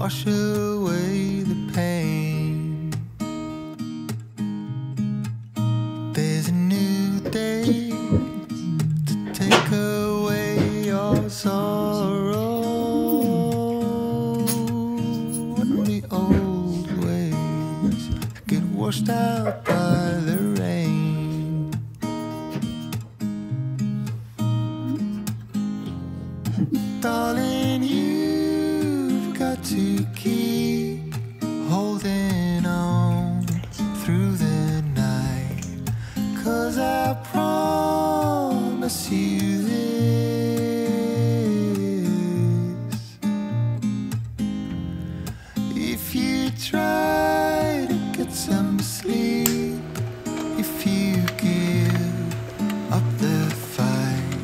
wash away the pain. There's a new day to take away your sorrow, and the old ways get washed out by the rain. Darling, you've got to keep holding on through the night, 'cause I promise you this: if you try to get some sleep, if you give up the fight,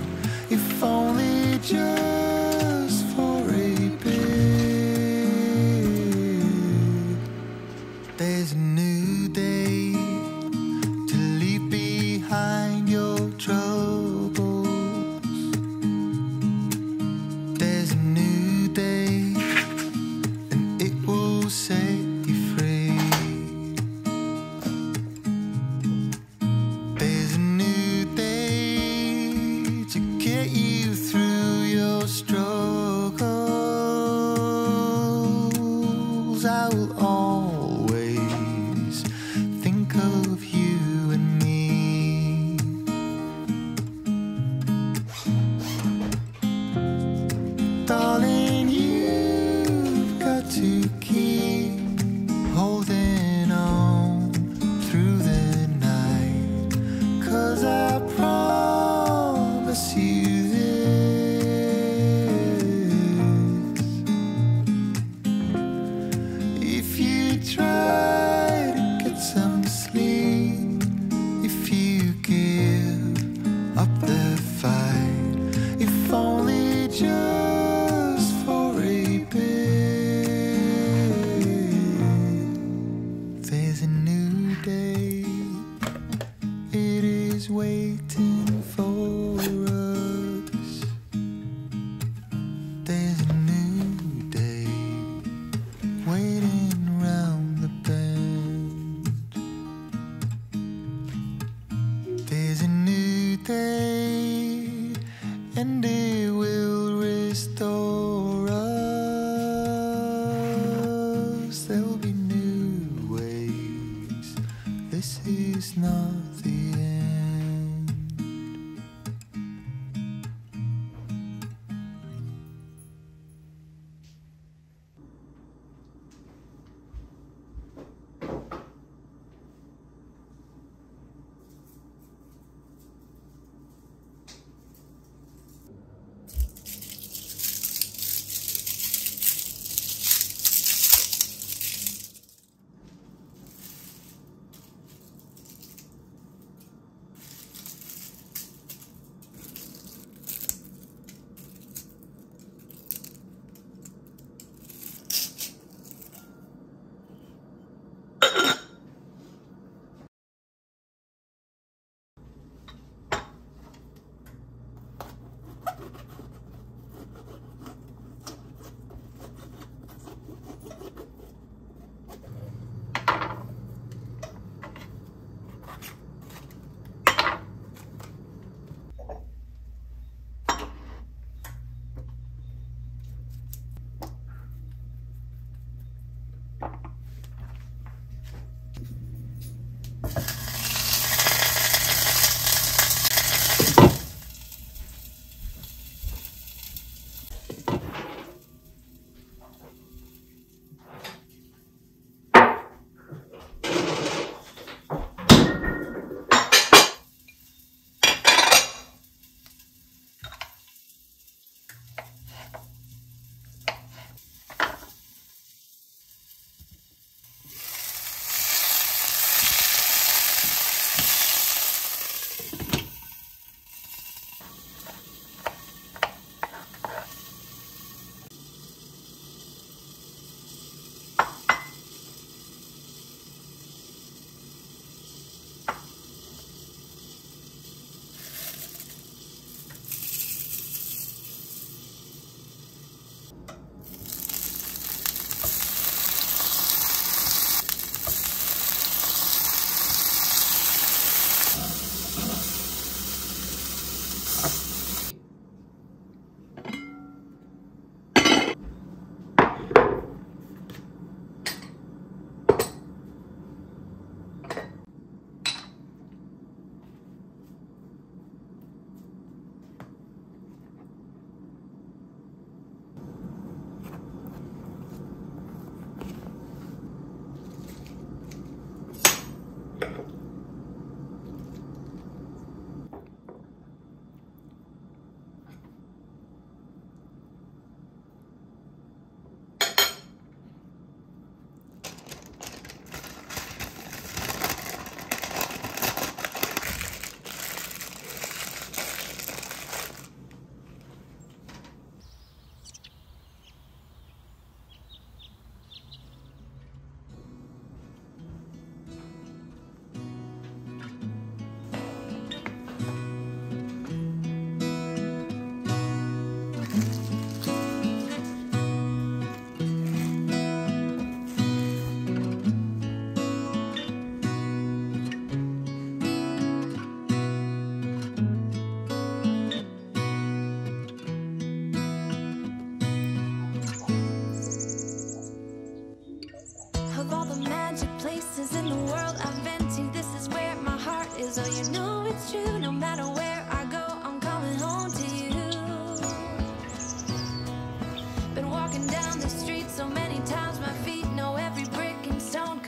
if only just for a bit, there's a new day to leave behind your troubles. There's a new day, and it will set you free. There's a new day to get you through your struggles. I will always think of you and me. Darling, you've got to keep holding on through the night, 'cause I promise you this: if you try to get some sleep, if you give up the fight, if only just for a bit, there's a new day. It is waiting for us. There's a new day waiting round the bend. There's a new day, and it will restore us. There'll be new ways. This is not the end.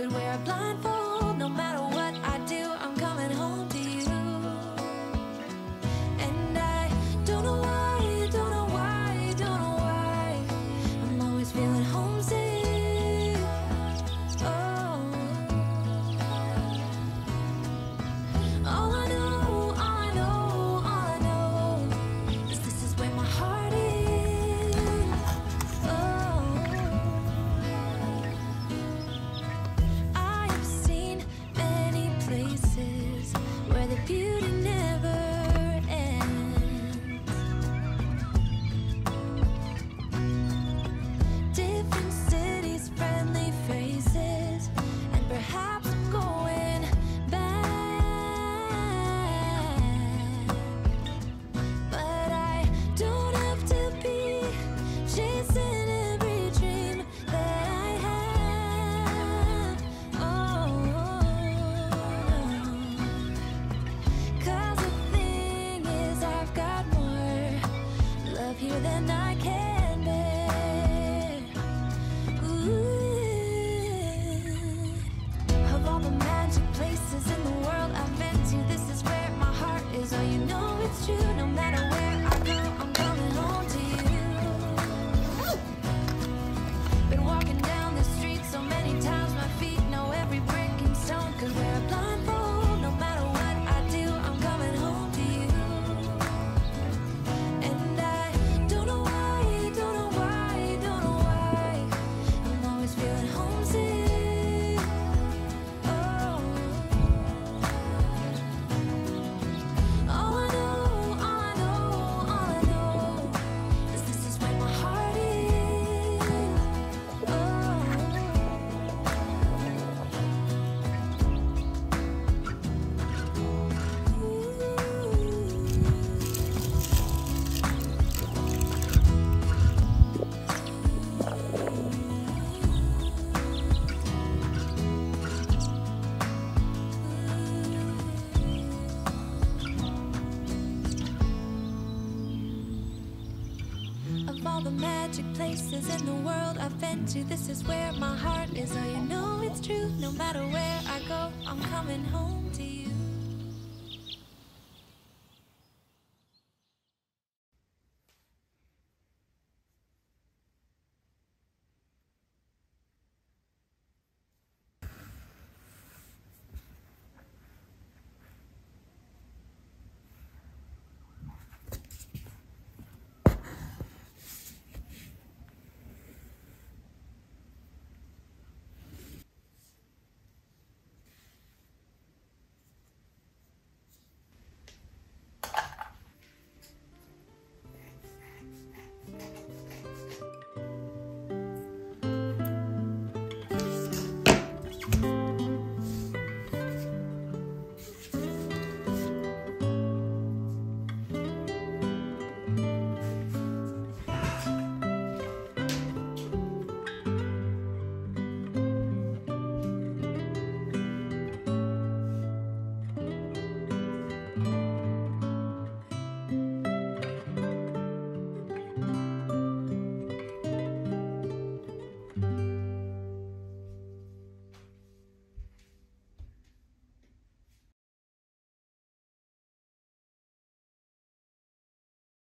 could wear a blindfold. No matter what I do, I'm coming home to you. And I don't know why, don't know why, don't know why I'm always feeling homesick. Oh, all I know, all I know, all I know is this is where my heart is. Oh, I have seen many places where the beauty never ends. Different cities, friendly faces, and perhaps I'm going back. But I don't have to be chasing every dream that I have. Oh, 'cause the thing is, I've got more love here than I can bear. Ooh. Of all the magic places in the world I've been to, this is where my heart is. Oh, you know it's true. No matter where I go, I'm coming home to you. Been walking down the street so many times, my feet know every brick and stone. Could wear a blindfold. No matter what I do, I'm coming home to you. And I don't know why, don't know why, don't know why I'm always feeling homesick. Oh, all I know, all I know, all I know is this is where my heart is. Oh, of all the magic places in the world I've been to, this is where my heart is. Oh, you know it's true. No matter where I go, I'm coming home to you.